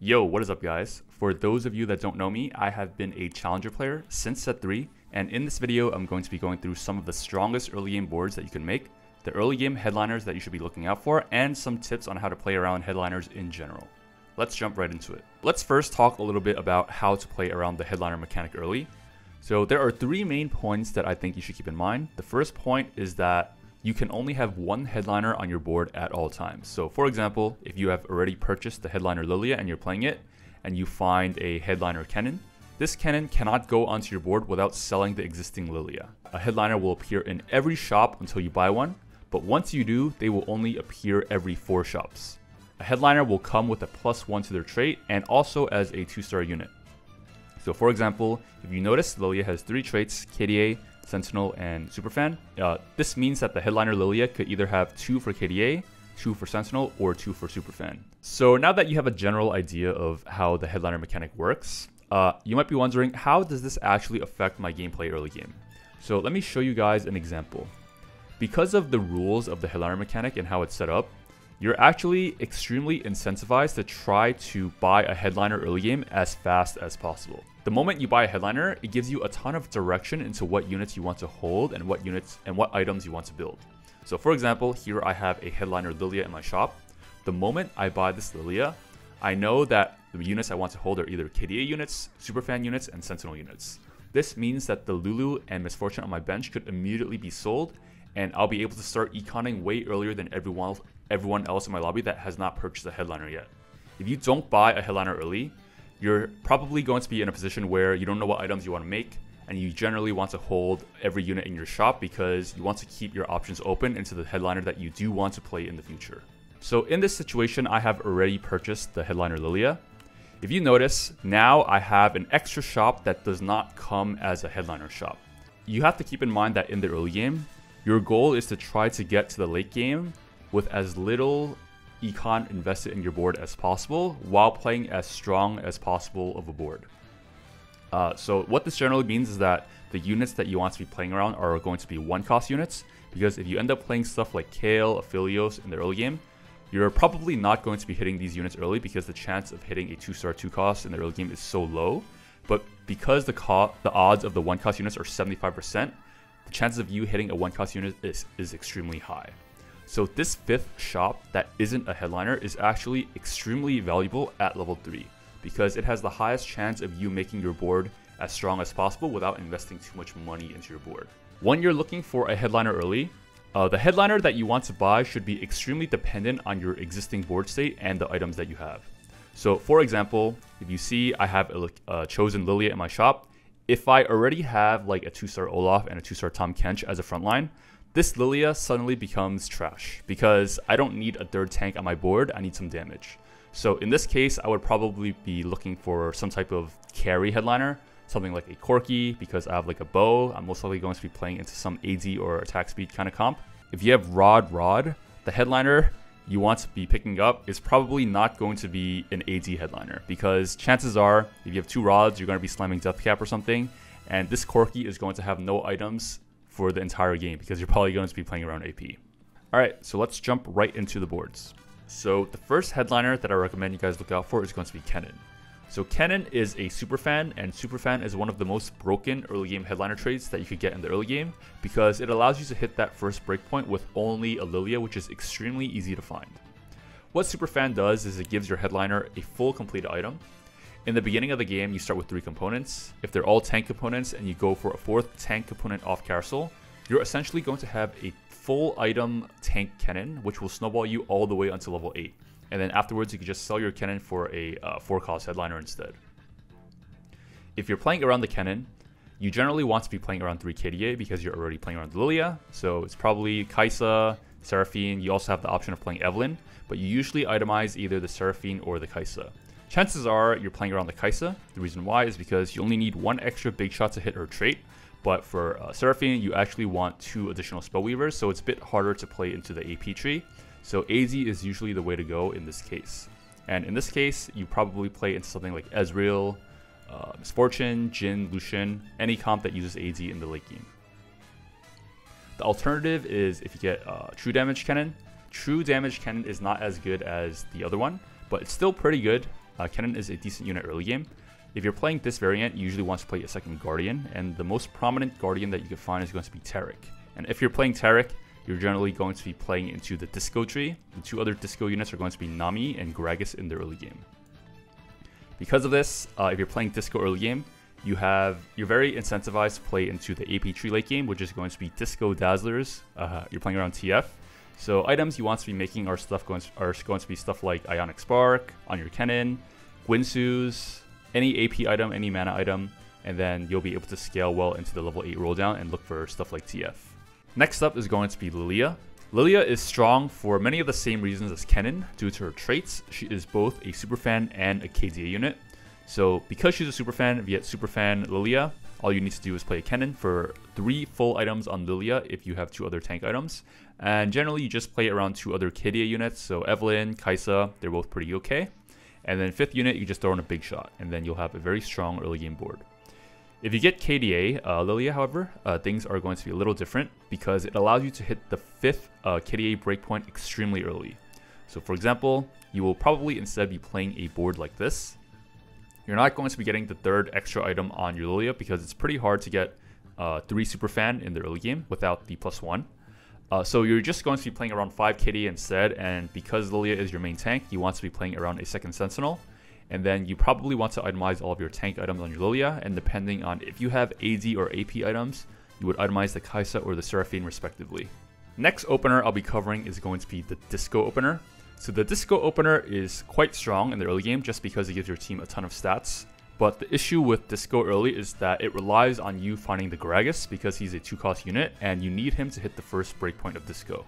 Yo, what is up guys? For those of you that don't know me, I have been a challenger player since set 3, and in this video I'm going to be going through some of the strongest early game boards that you can make, the early game headliners that you should be looking out for, and some tips on how to play around headliners in general. Let's jump right into it. Let's first talk a little bit about how to play around the headliner mechanic early. So there are 3 main points that I think you should keep in mind. The first point is that you can only have one headliner on your board at all times. So for example, if you have already purchased the headliner LILLIA and you're playing it, and you find a headliner KENNEN, this KENNEN cannot go onto your board without selling the existing LILLIA. A headliner will appear in every shop until you buy one, but once you do, they will only appear every 4 shops. A headliner will come with a +1 to their trait and also as a 2-star unit. So for example, if you notice, LILLIA has 3 traits, KDA, Sentinel, and SUPERFAN. This means that the headliner LILLIA could either have 2 for KDA, 2 for Sentinel, or 2 for SUPERFAN. So now that you have a general idea of how the headliner mechanic works, you might be wondering, how does this actually affect my gameplay early game? So let me show you guys an example. Because of the rules of the headliner mechanic and how it's set up, you're actually extremely incentivized to try to buy a headliner early game as fast as possible. The moment you buy a headliner, it gives you a ton of direction into what units you want to hold and what units and what items you want to build. So for example, here I have a headliner LILLIA in my shop. The moment I buy this LILLIA, I know that the units I want to hold are either KDA units, SUPERFAN units, and Sentinel units. This means that the Lulu and Misfortune on my bench could immediately be sold, and I'll be able to start econing way earlier than everyone else in my lobby that has not purchased a headliner yet. If you don't buy a headliner early, you're probably going to be in a position where you don't know what items you want to make, and you generally want to hold every unit in your shop because you want to keep your options open into the headliner that you do want to play in the future. So in this situation, I have already purchased the headliner LILLIA. If you notice, now I have an extra shop that does not come as a headliner shop. You have to keep in mind that in the early game, your goal is to try to get to the late game with as little econ invested in your board as possible while playing as strong as possible of a board. So what this generally means is that the units that you want to be playing around are going to be 1-cost units, because if you end up playing stuff like Kale, Aphelios in the early game, you're probably not going to be hitting these units early because the chance of hitting a 2-star 2-cost in the early game is so low. But because the odds of the 1-cost units are 75%, the chances of you hitting a 1-cost unit is extremely high. So this 5th shop that isn't a headliner is actually extremely valuable at level 3 because it has the highest chance of you making your board as strong as possible without investing too much money into your board. When you're looking for a headliner early, the headliner that you want to buy should be extremely dependent on your existing board state and the items that you have. So for example, if you see I have a chosen LILLIA in my shop, if I already have like a 2-star Olaf and a 2-star Tahm Kench as a frontline, this LILLIA suddenly becomes trash because I don't need a 3rd tank on my board, I need some damage. So in this case, I would probably be looking for some type of carry headliner, something like a CORKI, because I have like a bow. I'm most likely going to be playing into some AD or attack speed kind of comp. If you have Rod, the headliner you want to be picking up is probably not going to be an AD headliner, because chances are if you have 2 rods, you're going to be slamming death cap or something, and this CORKI is going to have no items for the entire game because you're probably going to be playing around AP. Alright, so let's jump right into the boards. So the first headliner that I recommend you guys look out for is going to be KENNEN. So KENNEN is a SUPERFAN, and SUPERFAN is one of the most broken early game headliner traits that you could get in the early game because it allows you to hit that first breakpoint with only a LILLIA, which is extremely easy to find. What SUPERFAN does is it gives your headliner a full completed item. In the beginning of the game, you start with 3 components. If they're all tank components and you go for a 4th tank component off carousel, you're essentially going to have a full item tank KENNEN, which will snowball you all the way until level 8. And then afterwards, you can just sell your KENNEN for a 4-cost headliner instead. If you're playing around the KENNEN, you generally want to be playing around 3 KDA because you're already playing around the LILLIA. So it's probably Kaisa, Seraphine. You also have the option of playing Evelyn, but you usually itemize either the Seraphine or the Kaisa. Chances are you're playing around the Kaisa. The reason why is because you only need 1 extra big shot to hit her trait. But for Seraphine, you actually want 2 additional SPELLWEAVERs, so it's a bit harder to play into the AP tree. So AZ is usually the way to go in this case. And in this case, you probably play into something like Ezreal, Misfortune, Jhin, Lucian, any comp that uses AZ in the late game. The alternative is if you get True Damage KENNEN. True Damage KENNEN is not as good as the other one, but it's still pretty good. Kennen is a decent unit early game. If you're playing this variant, you usually want to play a second Guardian, and the most prominent Guardian that you can find is going to be TARIC. And if you're playing TARIC, you're generally going to be playing into the Disco tree. The two other Disco units are going to be NAMI and Gragas in the early game. Because of this, if you're playing Disco early game, you're very incentivized to play into the AP tree late game, which is going to be Disco Dazzlers. You're playing around TF. So items you want to be making are going to be stuff like Ionic Spark on your Kennen, Gwinsu's, any AP item, any mana item, and then you'll be able to scale well into the level 8 roll down and look for stuff like TF. Next up is going to be LILLIA. LILLIA is strong for many of the same reasons as Kennen due to her traits. She is both a Superfan and a KDA unit. So because she's a Superfan, if you get Superfan LILLIA, all you need to do is play a Kennen for 3 full items on LILLIA if you have 2 other tank items. And generally you just play around 2 other KDA units, so Evelyn, Kaisa, they're both pretty okay. And then 5th unit, you just throw in a big shot, and then you'll have a very strong early game board. If you get KDA LILLIA, however, things are going to be a little different because it allows you to hit the 5th KDA breakpoint extremely early. So for example, you will probably instead be playing a board like this. You're not going to be getting the 3rd extra item on your LILLIA because it's pretty hard to get 3 Superfan in the early game without the +1. So you're just going to be playing around 5 KDA instead, and because LILLIA is your main tank, you want to be playing around a 2nd Sentinel. And then you probably want to itemize all of your tank items on your LILLIA, and depending on if you have AD or AP items, you would itemize the Kaisa or the Seraphine respectively. Next opener I'll be covering is going to be the Disco opener. So the Disco opener is quite strong in the early game just because it gives your team a ton of stats. But the issue with Disco early is that it relies on you finding the Gragas because he's a 2-cost unit and you need him to hit the first breakpoint of Disco.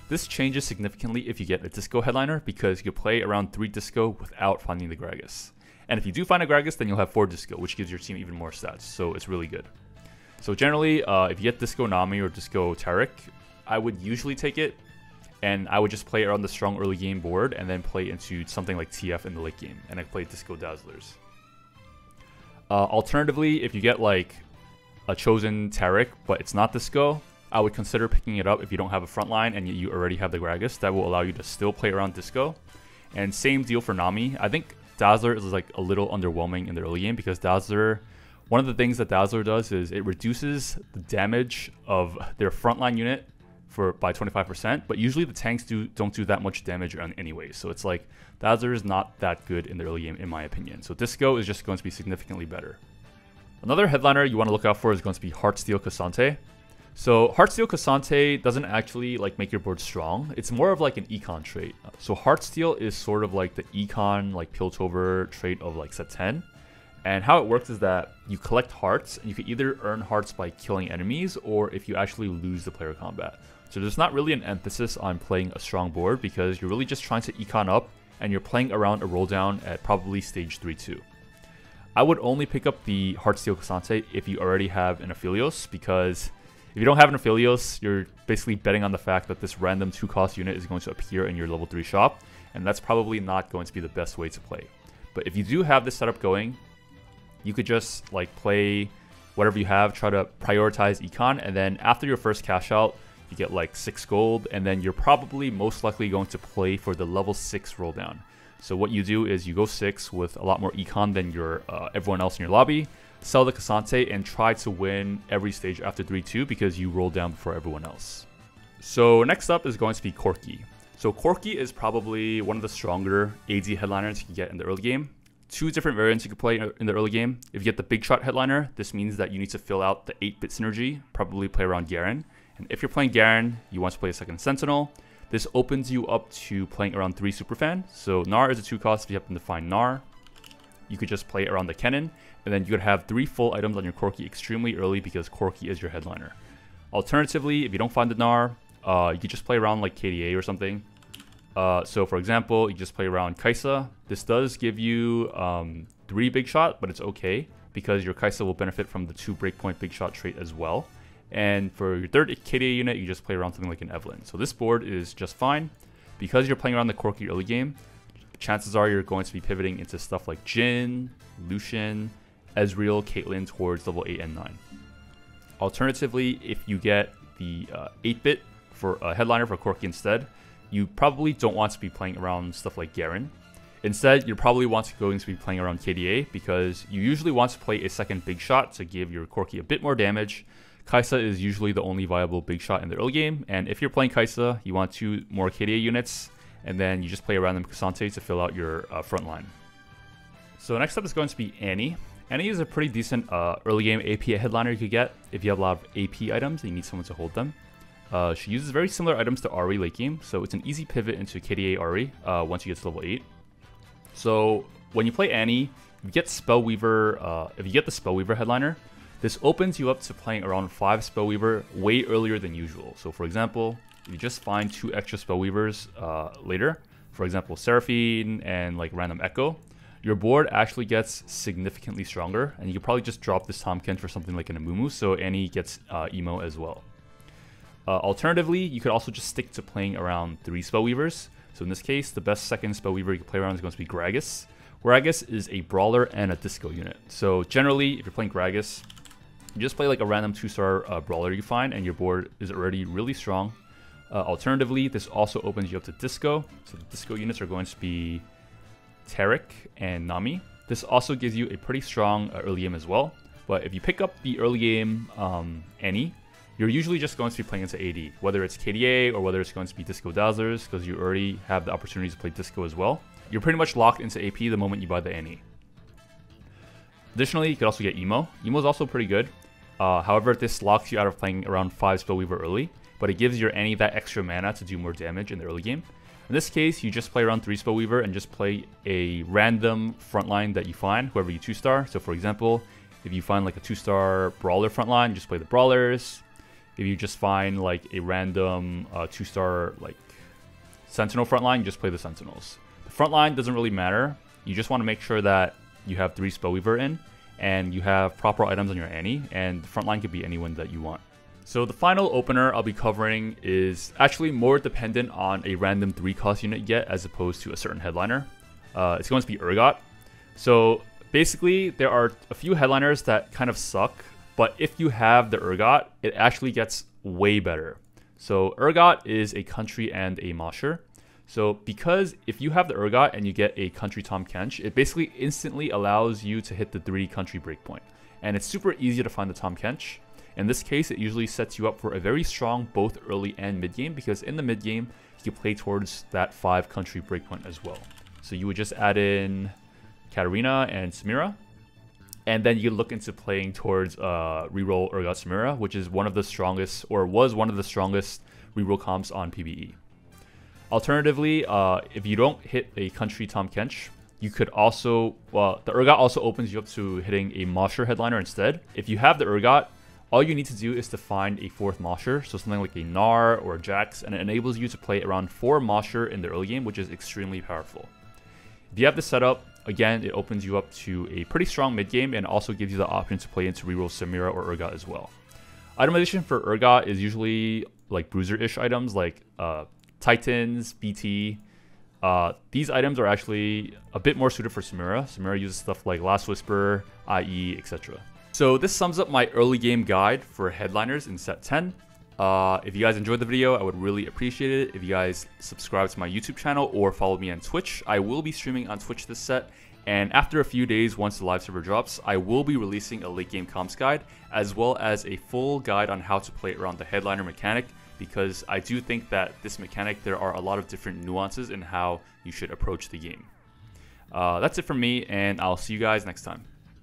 This changes significantly if you get a Disco headliner because you play around 3 Disco without finding the Gragas. And if you do find a Gragas, then you'll have 4 Disco, which gives your team even more stats, so it's really good. So generally, if you get Disco Nami or Disco TARIC, I would usually take it, and I would just play around the strong early game board and then play into something like TF in the late game, and I play Disco Dazzlers. Alternatively, if you get like a chosen TARIC, but it's not Disco, I would consider picking it up if you don't have a front line and you already have the Gragas. That will allow you to still play around Disco. And same deal for Nami. I think Dazzler is like a little underwhelming in the early game because Dazzler, one of the things that Dazzler does is it reduces the damage of their frontline unit by 25%, but usually the tanks don't do that much damage anyway. So it's like Dazzler is not that good in the early game in my opinion. So Disco is just going to be significantly better. Another headliner you want to look out for is going to be HEARTSTEEL KSANTE. So HEARTSTEEL KSANTE doesn't actually like make your board strong. It's more of like an econ trait. So HEARTSTEEL is sort of like the econ like Piltover trait of like set 10. And how it works is that you collect hearts, and you can either earn hearts by killing enemies or if you actually lose the player combat. So there's not really an emphasis on playing a strong board because you're really just trying to econ up and you're playing around a roll down at probably stage 3-2. I would only pick up the HEARTSTEEL KSANTE if you already have an Aphelios, because if you don't have an Aphelios, you're basically betting on the fact that this random 2-cost unit is going to appear in your level 3 shop, and that's probably not going to be the best way to play. But if you do have this setup going, you could just like play whatever you have, try to prioritize econ, and then after your first cash out, you get like 6 gold, and then you're probably most likely going to play for the level 6 roll down. So what you do is you go 6 with a lot more econ than everyone else in your lobby, sell the KSANTE, and try to win every stage after 3-2 because you roll down before everyone else. So next up is going to be CORKI. So CORKI is probably one of the stronger AD headliners you can get in the early game. 2 different variants you can play in the early game. If you get the big shot headliner, this means that you need to fill out the 8-bit synergy, probably play around Garen. And if you're playing Garen, you want to play a 2nd Sentinel. This opens you up to playing around 3 Superfan. So Gnar is a 2-cost if you happen to find Gnar. You could just play around the Kennen, and then you could have 3 full items on your CORKI extremely early because CORKI is your headliner. Alternatively, if you don't find the Gnar, you could just play around like KDA or something. So for example, you just play around Kaisa. This does give you 3 big shot, but it's okay because your Kaisa will benefit from the 2 breakpoint big shot trait as well. And for your 3rd KDA unit, you just play around something like an Evelyn. So this board is just fine. Because you're playing around the CORKI early game, chances are you're going to be pivoting into stuff like Jhin, Lucian, Ezreal, Caitlyn towards level 8 and 9. Alternatively, if you get the 8-bit for a headliner for CORKI instead, you probably don't want to be playing around stuff like Garen. Instead, you probably want to going to be playing around KDA because you usually want to play a second big shot to give your Corki a bit more damage. Kaisa is usually the only viable big shot in the early game, and if you're playing Kaisa, you want 2 more KDA units, and then you just play a random KSANTE to fill out your front line. So next up is going to be Annie. Annie is a pretty decent early game AP headliner you could get if you have a lot of AP items and you need someone to hold them. She uses very similar items to Ari late game, so it's an easy pivot into KDA Ari once you get to level 8. So when you play Annie, if you get Spellweaver, if you get the Spellweaver headliner, this opens you up to playing around 5 Spellweaver way earlier than usual. So for example, if you just find 2 extra Spellweavers later, for example Seraphine and like random Echo, your board actually gets significantly stronger, and you could probably just drop this Tahm Kench for something like an Amumu, so Annie gets emo as well. Alternatively, you could also just stick to playing around 3 Spellweavers. So in this case, the best second Spellweaver you can play around is going to be Gragas. Gragas is a brawler and a disco unit. So generally, if you're playing Gragas, you just play like a random 2-star brawler you find, and your board is already really strong. Alternatively, this also opens you up to disco. So the disco units are going to be TARIC and NAMI. This also gives you a pretty strong early game as well. But if you pick up the early game Annie, you're usually just going to be playing into AD, whether it's KDA or whether it's going to be Disco Dazzlers, because you already have the opportunity to play Disco as well. You're pretty much locked into AP the moment you buy the Annie. Additionally, you could also get Emo. Emo is also pretty good. However, this locks you out of playing around 5 Spellweaver early, but it gives your Annie that extra mana to do more damage in the early game. In this case, you just play around 3 Spellweaver and just play a random frontline that you find, whoever you 2-star. So for example, if you find like a 2-star Brawler frontline, just play the Brawlers. If you just find like a random 2-star like Sentinel frontline, you just play the Sentinels. The frontline doesn't really matter. You just want to make sure that you have 3 Spellweaver in, and you have proper items on your Annie, and the frontline could be anyone that you want. So the final opener I'll be covering is actually more dependent on a random 3-cost unit you get as opposed to a certain headliner. It's going to be URGOT. So basically, there are a few headliners that kind of suck, but if you have the URGOT, it actually gets way better. So URGOT is a country and a mosher. So because if you have the URGOT and you get a country Tahm Kench, it basically instantly allows you to hit the 3 country breakpoint. And it's super easy to find the Tahm Kench. In this case, it usually sets you up for a very strong both early and mid game, because in the mid game, you can play towards that 5 country breakpoint as well. So you would just add in Katarina and Samira, and then you can look into playing towards reroll URGOT Samira, which is one of the strongest, or was one of the strongest reroll comps on PvE. Alternatively, if you don't hit a country Tahm Kench, you could also, well, the URGOT also opens you up to hitting a Mosher headliner instead. If you have the URGOT, all you need to do is to find a 4th Mosher, so something like a Gnar or a Jax, and it enables you to play around 4 Mosher in the early game, which is extremely powerful. If you have this set up, again, it opens you up to a pretty strong mid game and also gives you the option to play into reroll Samira or URGOT as well. Itemization for URGOT is usually like bruiser-ish items like Titans, BT. These items are actually a bit more suited for Samira. Samira uses stuff like Last Whisper, IE, etc. So this sums up my early game guide for headliners in set 10. If you guys enjoyed the video, I would really appreciate it if you guys subscribe to my YouTube channel or follow me on Twitch. I will be streaming on Twitch this set, and after a few days, once the live server drops, I will be releasing a late game comps guide, as well as a full guide on how to play around the headliner mechanic, because I do think that this mechanic, there are a lot of different nuances in how you should approach the game. That's it from me, and I'll see you guys next time.